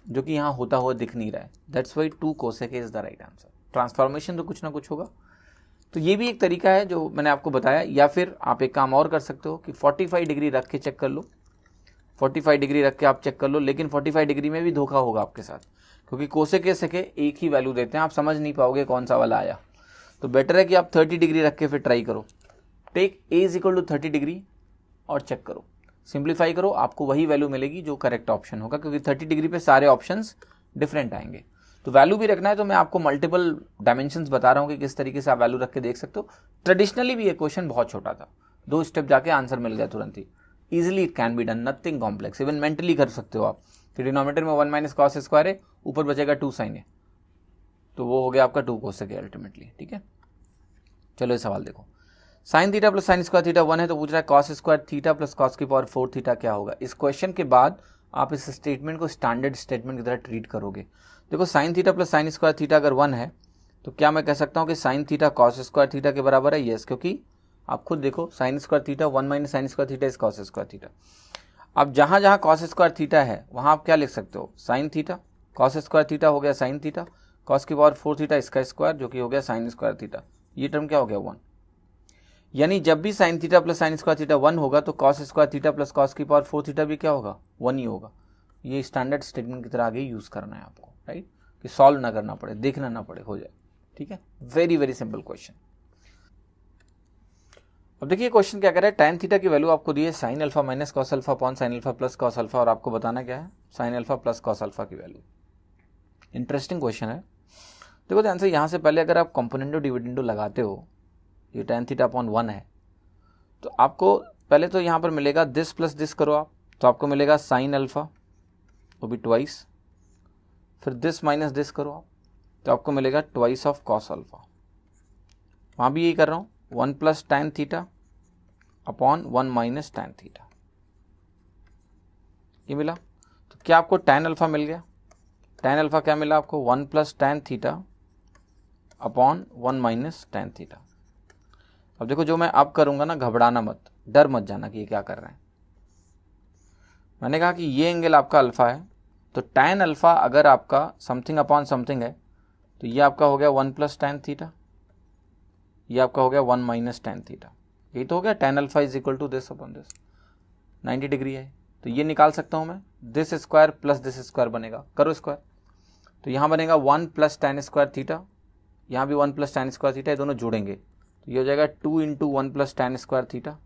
जो कि यहाँ होता हुआ दिख नहीं रहा है। That's why 2 cosec is the right answer. Transformation तो कुछ ना कुछ होगा। तो ये भी एक तरीका है जो मैंने आपको बताया। या फिर आप एक काम और कर सकते हो कि 45 डिग्री रख के चेक कर लो, 45 डिग्री रख के आप चेक कर लो, लेकिन 45 डिग्री में भी धोखा होगा आपके साथ, क्योंकि कोसेक ए सेक एक ही वैल्यू देते हैं, आप समझ नहीं पाओगे कौन सा वाला आया। तो बेटर है कि आप 30 डिग्री रख के फिर ट्राई करो। Take A is equal to 30 degree और चेक करो, सिंप्लीफाई करो, आपको वही वैल्यू मिलेगी जो करेक्ट ऑप्शन होगा, क्योंकि 30 डिग्री पे सारे ऑप्शंस डिफरेंट आएंगे। तो वैल्यू भी रखना है तो मैं आपको मल्टीपल डायमेंशंस बता रहा हूँ कि किस तरीके से आप वैल्यू रख के देख सकते हो। ट्रेडिशनली भी ये क्वेश्चन बहुत छोटा था, 2 स्टेप जाके आंसर मिल गया तुरंत ही। Easily it can be done, nothing complex. Even mentally कर सकते हो आप कि डिनोमिनेटर में 1 माइनस कॉस स्क्वायर है, ऊपर बचेगा 2 साइन है, तो वो हो गया आपका 2 कोसेक है अल्टीमेटली। ठीक है, चलो ये सवाल देखो। Sine theta plus sine square theta 1 है, तो पूछ रहा है cos square theta plus cos की पावर 4 थीटा क्या होगा। इस क्वेश्चन के बाद आप इस स्टेटमेंट को स्टैंडर्ड स्टेटमेंट की तरह ट्रीट करोगे। देखो, sine theta plus sine square theta अगर 1 है तो क्या मैं कह सकता हूँ कि sine theta cos square theta के बराबर है? यस, क्योंकि आप खुद देखो sine square theta 1 minus sine square theta is cos square theta. अब जहाँ जहाँ कॉस स्क्वायर थीटा है वहाँ आप क्या लिख सकते हो? Sine theta, cos square theta हो गया साइन थीटा, कॉस की पावर 4 थीटा इसका स्क्वायर जो कि हो गया साइन स्क्वायर थीटा। ये टर्म क्या हो गया? 1। यानी जब भी sine theta plus sine square theta 1 होगा तो cos square theta plus cos की पावर 4 थीटा भी क्या होगा? 1 ही होगा। ये स्टैंडर्ड स्टेटमेंट की तरह आगे यूज करना है आपको, राइट, कि सॉल्व ना करना पड़े, देखना ना पड़े, हो जाए। ठीक है, वेरी वेरी सिंपल क्वेश्चन। अब देखिए क्वेश्चन क्या कर रहा है, tan थीटा की वैल्यू आपको दी है sine alpha minus cos alpha upon sine alpha plus cos alpha, और आपको बताना क्या है? Sine alpha plus cos alpha की वैल्यू। इंटरेस्टिंग क्वेश्चन है। देखो ध्यान से, यहाँ से पहले अगर आप कंपोनेंडो डिविडेंडो लगाते हो, ये tan थीटा अपॉन 1 है, तो आपको पहले तो यहाँ पर मिलेगा दिस प्लस दिस करो आप, तो आपको मिलेगा साइन अल्फा, वो भी ट्वाइस, फिर दिस माइनस दिस करो आप, तो आपको मिलेगा ट्वाइस ऑफ कॉस अल्फा। वहाँ भी यही कर रहा हूँ, 1 plus tan theta upon 1 minus tan theta, ये मिला। तो क्या आपको tan अल्फा मिल गया? tan अल्फा क्या मिला आपको? 1 plus tan theta upon 1 minus tan theta. अब देखो जो मैं अब करूँगा ना, घबराना मत, डर मत जाना कि ये क्या कर रहे हैं। मैंने कहा कि ये एंगल आपका अल्फा है, तो tan अल्फा अगर आपका समथिंग अपॉन समथिंग है तो ये आपका हो गया 1 प्लस tan थीटा, ये आपका हो गया 1 माइनस tan थीटा। यही तो हो गया tan alpha is equal to this upon this, 90 degree है, तो ये निकाल सकता हूँ मैं, this square plus this square बनेगा, करो स्क्वायर, तो यहाँ बनेगा 1 प्लस tan स्क्वायर थीटा, यहाँ भी 1 प्लस tan स्क्वायर थीटा, ये दोनों जोड़ेंगे तो ये हो जाएगा 2 into 1 plus tan square theta.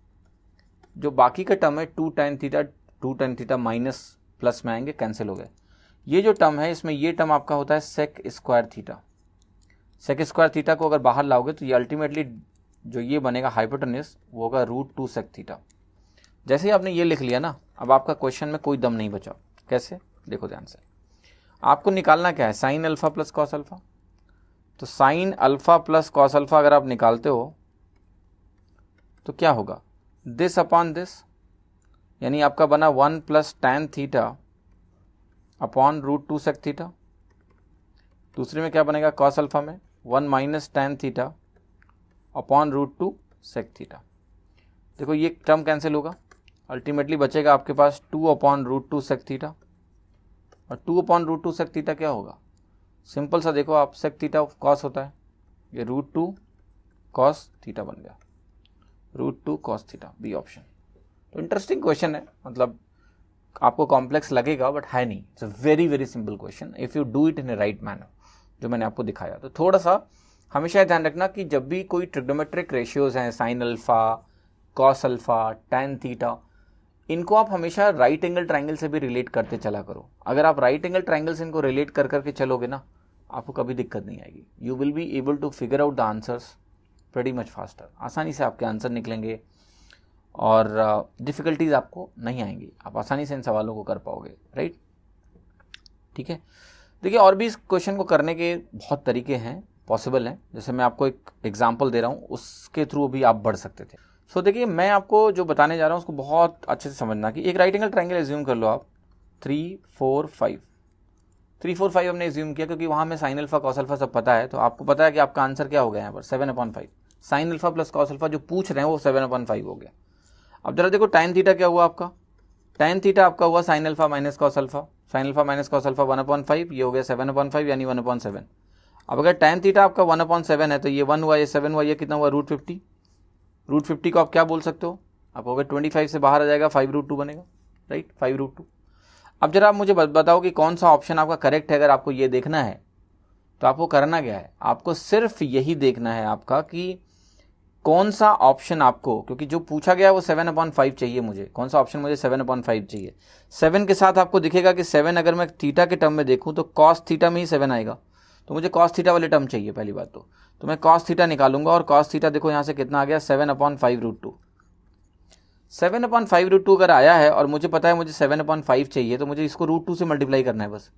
जो बाकी का टर्म है 2 tan थीटा माइनस प्लस में आएंगे, कैंसिल हो गए। ये जो टर्म है इसमें ये टर्म आपका होता है sec square theta. Sec square theta को अगर बाहर लाओगे तो ये अल्टीमेटली जो ये बनेगा हाइपोटेन्यूस वो होगा √2 सेक थीटा। जैसे ही आपने ये लिख लिया ना, अब आपका क्वेश्चन में कोई दम नहीं बचा। कैसे, देखो ध्यान से, आपको निकालना क्या है, sine alpha plus cos alpha. तो sine alpha plus cos alpha अगर आप निकालते हो तो क्या होगा, दिस अपॉन दिस, यानी आपका बना 1 plus tan theta upon √2 sec theta. दूसरे में क्या बनेगा, कॉस अल्फा में 1 minus tan theta upon √2 sec theta. देखो ये टर्म कैंसिल होगा, अल्टीमेटली बचेगा आपके पास 2 अपॉन √2 सेक थीटा, और 2 अपॉन √2 सेक थीटा क्या होगा, सिंपल सा देखो आप, सेक थीटा कॉस होता है, ये √2 कॉस थीटा बन गया, √2 कॉस थीटा, बी ऑप्शन। तो इंटरेस्टिंग क्वेश्चन है, मतलब आपको कॉम्प्लेक्स लगेगा बट है नहीं, it's a very very simple question if you do it in A right manner, जो मैंने आपको दिखाया। तो थोड़ा सा हमेशा ध्यान रखना कि जब भी कोई ट्रिग्नोमेट्रिक रेशियोज हैं, sine alpha, cos alpha, tan theta, इनको आप हमेशा राइट एंगल ट्राइंगल से भी रिलेट करते चला करो। अगर आप राइट एंगल ट्राइंगल से इनको रिलेट कर करके चलोगे ना, आपको कभी दिक्कत नहीं आएगी, you will be able to figure out the answers pretty much faster. आसानी से आपके आंसर निकलेंगे और डिफ़िकल्टीज आपको नहीं आएंगी, आप आसानी से इन सवालों को कर पाओगे, राइट। ठीक है, देखिए और भी इस क्वेश्चन को करने के बहुत तरीके हैं, पॉसिबल हैं। जैसे मैं आपको एक एग्जांपल दे रहा हूँ, उसके थ्रू भी आप बढ़ सकते थे। सो देखिए मैं आपको जो बताने जा रहा हूँ उसको बहुत अच्छे से समझना कि एक राइट एंगल ट्राइंगल एज्यूम कर लो आप, 3 4 5 3 4 5 हमने एज्यूम किया क्योंकि वहाँ में साइन अल्फा कॉस अल्फा सब पता है, तो आपको पता है कि आपका आंसर क्या हो गया यहाँ पर 7/5। Sign alpha plus cos alpha जो पूछ रहे हैं वो 7/5 हो गया। अब जरा देखो tan थीटा क्या हुआ आपका, tan थीटा आपका हुआ sine alpha minus cos alpha, sine alpha minus cos alpha 1/5, ये हो गया 7/5 यानी 1/7। अब अगर tan थीटा आपका 1/7 है तो ये 1 हुआ, ये 7 हुआ, ये कितना हुआ √50। √50 को आप क्या बोल सकते हो, आप अगर 25 से बाहर आ जाएगा 5√2 बनेगा, राइट, 5√2। अब जरा आप मुझे बताओ कि कौन सा ऑप्शन आपका करेक्ट है। अगर आपको ये देखना है तो आपको करना क्या है, आपको सिर्फ यही देखना है आपका कि कौन सा ऑप्शन आपको, क्योंकि जो पूछा गया वो 7/5 चाहिए मुझे, कौन सा ऑप्शन मुझे 7/5 चाहिए। 7 के साथ आपको दिखेगा कि 7 अगर मैं थीटा के टर्म में देखूं तो कॉस थीटा में ही 7 आएगा, तो मुझे कॉस थीटा वाले टर्म चाहिए पहली बात तो मैं कॉस थीटा निकालूंगा, और कॉस थीटा देखो यहाँ से कितना आ गया 7/5√2। 7/5√2 अगर आया है और मुझे पता है मुझे 7/5 चाहिए, तो मुझे इसको √2 से मल्टीप्लाई करना है, बस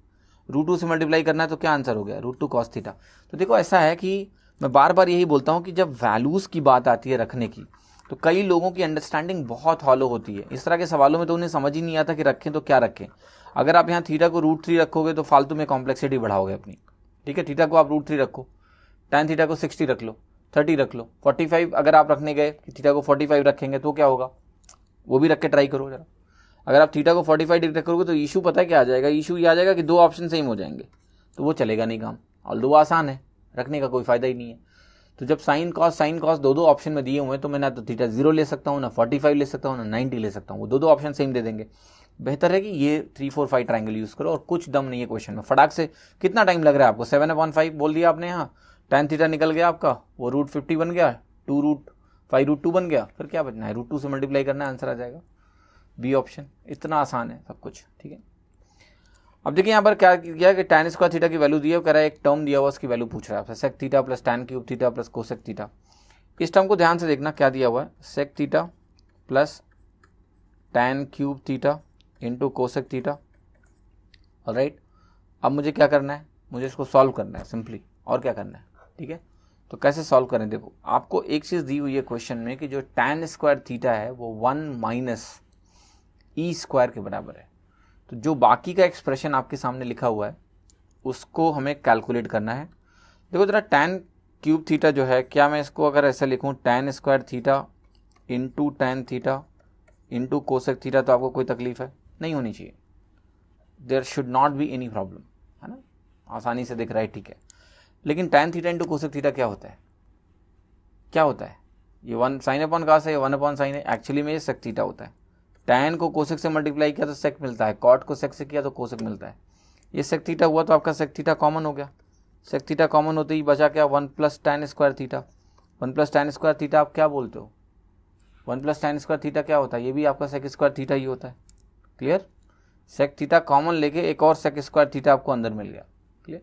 √2 से मल्टीप्लाई करना है, तो क्या आंसर हो गया √2 कॉस थीटा। तो देखो ऐसा है कि मैं बार बार यही बोलता हूँ कि जब वैल्यूज़ की बात आती है रखने की, तो कई लोगों की अंडरस्टैंडिंग बहुत हॉलो होती है। इस तरह के सवालों में तो उन्हें समझ ही नहीं आता कि रखें तो क्या रखें। अगर आप यहाँ थीटा को √3 रखोगे तो फालतू में कॉम्प्लेक्सिटी बढ़ाओगे अपनी, ठीक है। थीटा को आप √3 रखो, tan थीटा को 60 रख लो, 30 रख लो, 45 अगर आप रखने गए कि थीटा को 45 रखेंगे तो क्या होगा, वो भी रख के ट्राई करो जरा। अगर आप थीटा को 45 डिग्री करोगे तो इशू पता है क्या आ जाएगा, इशू ये आ जाएगा कि 2 ऑप्शन सेम हो जाएंगे, तो वो चलेगा नहीं काम, और 2 आसान है, रखने का कोई फायदा ही नहीं है। तो जब साइन कॉस 2 ऑप्शन में दिए हुए हैं तो मैं ना तो थीटा 0 ले सकता हूँ, ना 45 ले सकता हूँ, ना 90 ले सकता हूँ, वो 2 ऑप्शन सेम दे देंगे। बेहतर है कि ये 3 4 5 ट्राइंगल यूज़ करो, और कुछ दम नहीं है क्वेश्चन में, फटाक से। कितना टाइम लग रहा है आपको, 7/5 बोल दिया आपने, यहाँ tan थीटा निकल गया आपका, वो √50 बन गया, 5√2 बन गया, फिर क्या बचना है, √2 से मल्टीप्लाई करना है, आंसर आ जाएगा बी ऑप्शन। इतना आसान है सब कुछ, ठीक है। अब देखिए यहाँ पर क्या किया कि tan स्क्वायर थीटा की वैल्यू दी है, कह रहा है एक टर्म दिया हुआ उसकी वैल्यू पूछ रहा है आपसे, sec theta plus tan cube theta plus cosec theta. इस टर्म को ध्यान से देखना क्या दिया हुआ है, sec theta plus tan cube theta into cosec theta, alright. अब मुझे क्या करना है, मुझे इसको सॉल्व करना है सिंपली, और क्या करना है, ठीक है। तो कैसे सॉल्व करें, देखो आपको एक चीज़ दी हुई है क्वेश्चन में कि जो tan स्क्वायर थीटा है वो 1 माइनस ई स्क्वायर के बराबर है। तो जो बाकी का एक्सप्रेशन आपके सामने लिखा हुआ है उसको हमें कैलकुलेट करना है। देखो जरा tan क्यूब थीटा जो है, क्या मैं इसको अगर ऐसे लिखूँ tan square theta into tan theta into cosec theta, तो आपको कोई तकलीफ है, नहीं होनी चाहिए, there should not be any problem, है ना, आसानी से दिख रहा है, ठीक है। लेकिन tan theta into cosec theta क्या होता है, क्या होता है, ये 1 साइन अपॉन कॉस है, 1 अपॉन साइन है, एक्चुअली में ये सेक थीटा होता है। tan को कोसेक से मल्टीप्लाई किया तो सेक मिलता है, कॉट को सेक से किया तो कोसेक मिलता है, ये सेक थीटा हुआ तो आपका सेक थीटा कॉमन हो गया, सेक थीटा कॉमन होते ही बचा क्या 1 plus tan square theta, 1 plus tan square theta आप क्या बोलते हो, 1 प्लस tan स्क्वायर थीटा क्या होता है, ये भी आपका सेक स्क्वायर थीटा ही होता है, क्लियर। सेक थीटा कॉमन लेके एक और सेक स्क्वायर थीटा आपको अंदर मिल गया, क्लियर।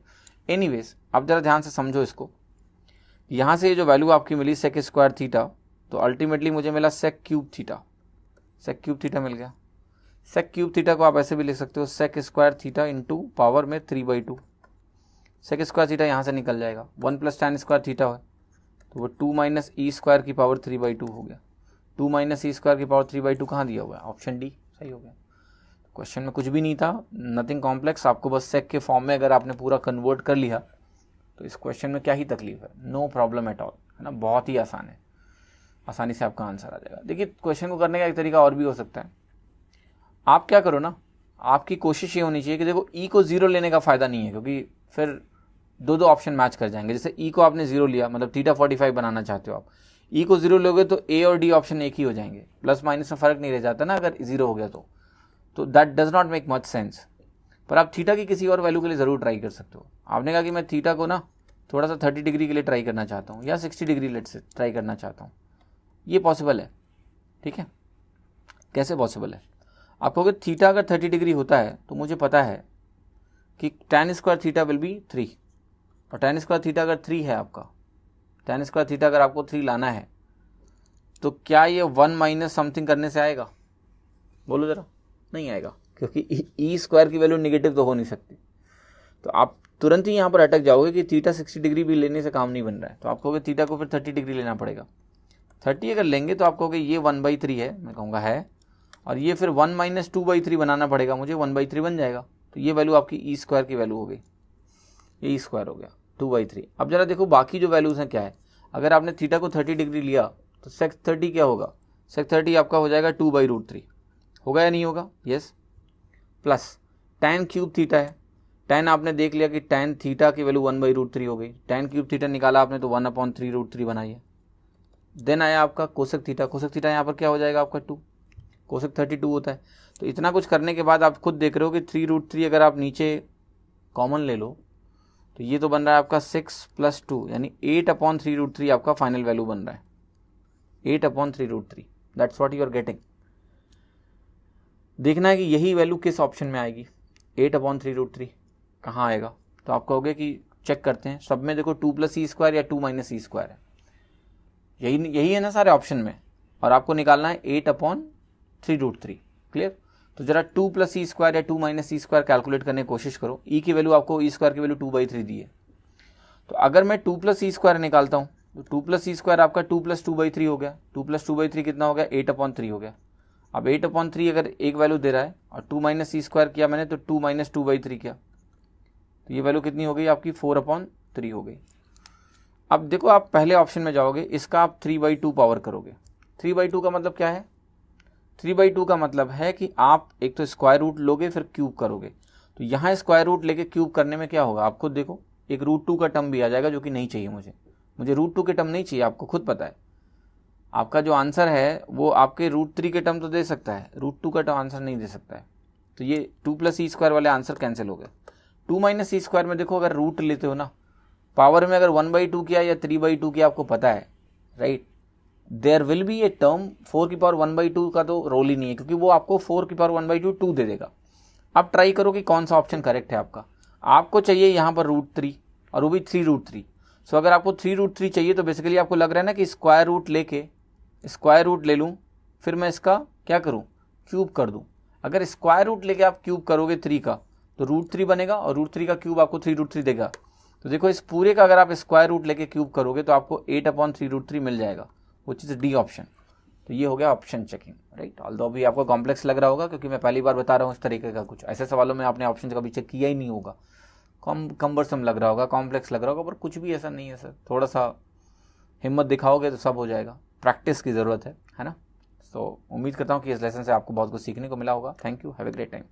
एनीवेज अब जरा ध्यान से समझो इसको, यहाँ से ये जो वैल्यू आपकी मिली सेक स्क्वायर थीटा, तो अल्टीमेटली मुझे मिला sec cube theta, sec cube theta मिल गया। सेक क्यूब थीटा को आप ऐसे भी लिख सकते हो sec square theta into power में 3/2, सेक स्क्वायर थीटा यहाँ से निकल जाएगा, 1 प्लस tan स्क्वायर थीटा है तो वो 2 माइनस ई स्क्वायर की पावर 3/2 हो गया, 2 माइनस ई स्क्वायर की पावर 3/2 कहाँ दिया हुआ है, ऑप्शन डी सही हो गया। क्वेश्चन में कुछ भी नहीं था, नथिंग कॉम्प्लेक्स, आपको बस सेक के फॉर्म में अगर आपने पूरा कन्वर्ट कर लिया तो इस क्वेश्चन में क्या ही तकलीफ है, नो प्रॉब्लम एट ऑल, है ना, बहुत ही आसान है, आसानी से आपका आंसर आ जाएगा। देखिए क्वेश्चन को करने का एक तरीका और भी हो सकता है, आप क्या करो ना, आपकी कोशिश ये होनी चाहिए कि देखो ई को 0 लेने का फ़ायदा नहीं है, क्योंकि फिर दो ऑप्शन मैच कर जाएंगे। जैसे ई को आपने 0 लिया, मतलब थीटा 45 बनाना चाहते हो आप, ई को 0 लोगे तो ए और डी ऑप्शन एक ही हो जाएंगे, प्लस माइनस में फ़र्क नहीं रह जाता ना अगर 0 हो गया तो that does not make much sense. पर आप थीटा की किसी और वैल्यू के लिए ज़रूर ट्राई कर सकते हो। आपने कहा कि मैं थीटा को ना थोड़ा सा 30 डिग्री के लिए ट्राई करना चाहता हूँ या 60 डिग्री लेट से ट्राई करना चाहता हूँ, ये पॉसिबल है, ठीक है। कैसे पॉसिबल है, आप कहोगे थीटा अगर 30 डिग्री होता है तो मुझे पता है कि tan square theta will be 3, और tan स्क्वायर थीटा अगर 3 है आपका, tan स्क्वायर थीटा अगर आपको 3 लाना है तो क्या ये 1 माइनस समथिंग करने से आएगा, बोलो ज़रा, नहीं आएगा, क्योंकि ई स्क्वायर की वैल्यू निगेटिव तो हो नहीं सकती। तो आप तुरंत ही यहाँ पर अटक जाओगे कि थीटा 60 डिग्री भी लेने से काम नहीं बन रहा है, तो आप कहोगे थीटा को फिर 30 डिग्री लेना पड़ेगा। 30 अगर लेंगे तो आप कहोगे ये 1/3 है, मैं कहूँगा है, और ये फिर 1 माइनस 2/3 बनाना पड़ेगा मुझे, 1/3 बन जाएगा, तो ये वैल्यू आपकी ई स्क्वायर की वैल्यू हो गई, ये ई स्क्वायर हो गया 2/3। अब जरा देखो बाकी जो वैल्यूज़ हैं क्या है, अगर आपने थीटा को 30 डिग्री लिया तो सेक 30 क्या होगा, सेक 30 आपका हो जाएगा 2/√3, होगा या नहीं होगा, yes. Plus tan cube theta है, tan आपने देख लिया कि tan थीटा की वैल्यू 1/√3 हो गई, tan क्यूब थीटा निकाला आपने तो 1/3√3 बनाई है। देन आया आपका कोसेक थीटा, कोसेक थीटा यहाँ पर क्या हो जाएगा आपका 2, कोसेक 32 होता है। तो इतना कुछ करने के बाद आप खुद देख रहे हो कि 3√3 अगर आप नीचे कॉमन ले लो तो ये तो बन रहा है आपका 6 + 2 यानी 8/3√3 आपका फाइनल वैल्यू बन रहा है, 8/3√3, that's what you are getting. देखना है कि यही वैल्यू किस ऑप्शन में आएगी, 8/3√3 कहाँ आएगा। तो आप कहोगे कि चेक करते हैं, सब में देखो 2 + ई स्क्वायर या 2 - ई स्क्वायर है, यही है ना सारे ऑप्शन में, और आपको निकालना है 8/3√3, क्लियर। तो जरा 2 + ई स्क्वायर या 2 - ई स्क्वायर कैलकुलेट करने की कोशिश करो। ई की वैल्यू आपको ई स्क्वायर की वैल्यू 2/3 दी है, तो अगर मैं 2 + ई स्क्वायर निकालता हूँ तो 2 + ई स्क्वायर आपका 2 + 2/3 हो गया, 2 + 2/3 कितना हो गया, 8/3 हो गया। अब 8/3 अगर एक वैल्यू दे रहा है और 2 - ई स्क्वायर किया मैंने तो 2 - 2/3 किया, तो ये वैल्यू कितनी हो गई आपकी 4/3 हो गई। अब देखो आप पहले ऑप्शन में जाओगे, इसका आप 3/2 पावर करोगे। 3/2 का मतलब क्या है, 3/2 का मतलब है कि आप एक तो स्क्वायर रूट लोगे फिर क्यूब करोगे, तो यहाँ स्क्वायर रूट लेके क्यूब करने में क्या होगा आप खुद देखो, एक √2 का टर्म भी आ जाएगा जो कि नहीं चाहिए मुझे √2 के टर्म नहीं चाहिए, आपको खुद पता है। आपका जो आंसर है वो आपके √3 के टर्म तो दे सकता है, √2 का टर्म आंसर नहीं दे सकता है, तो ये 2 + ई स्क्वायर वाले आंसर कैंसिल हो गए। 2 - ई स्क्वायर में देखो अगर रूट लेते हो ना, पावर में अगर 1/2 किया या 3/2 किया आपको पता है, right, there will be a term 4 की पावर 1/2 का तो रोल ही नहीं है, क्योंकि वो आपको 4 की पावर 1/2 2 दे देगा। अब ट्राई करो कि कौन सा ऑप्शन करेक्ट है आपका। आपको चाहिए यहाँ पर √3 और वो भी 3√3। सो अगर आपको 3√3 चाहिए तो बेसिकली आपको लग रहा है ना कि स्क्वायर रूट लेके स्क्वायर रूट ले लूँ, फिर मैं इसका क्या करूँ, क्यूब कर दूँ। अगर स्क्वायर रूट लेके आप क्यूब करोगे 3 का तो √3 बनेगा, और √3 का क्यूब आपको 3√3 देगा। तो देखो इस पूरे का अगर आप स्क्वायर रूट लेके क्यूब करोगे तो आपको 8/3√3 मिल जाएगा, विच इज़ डी ऑप्शन। तो ये हो गया ऑप्शन चेकिंग, राइट। ऑल्दो अभी आपको कॉम्प्लेक्स लग रहा होगा क्योंकि मैं पहली बार बता रहा हूँ इस तरीके का, कुछ ऐसे सवालों में आपने ऑप्शन कभी चेक किया ही नहीं होगा, कम्बरसम लग रहा होगा, कॉम्प्लेक्स लग रहा होगा, पर कुछ भी ऐसा नहीं है सर। थोड़ा सा हिम्मत दिखाओगे तो सब हो जाएगा, प्रैक्टिस की ज़रूरत है ना। तो उम्मीद करता हूँ कि इस लेसन से आपको बहुत कुछ सीखने को मिला होगा। Thank you, have a great time.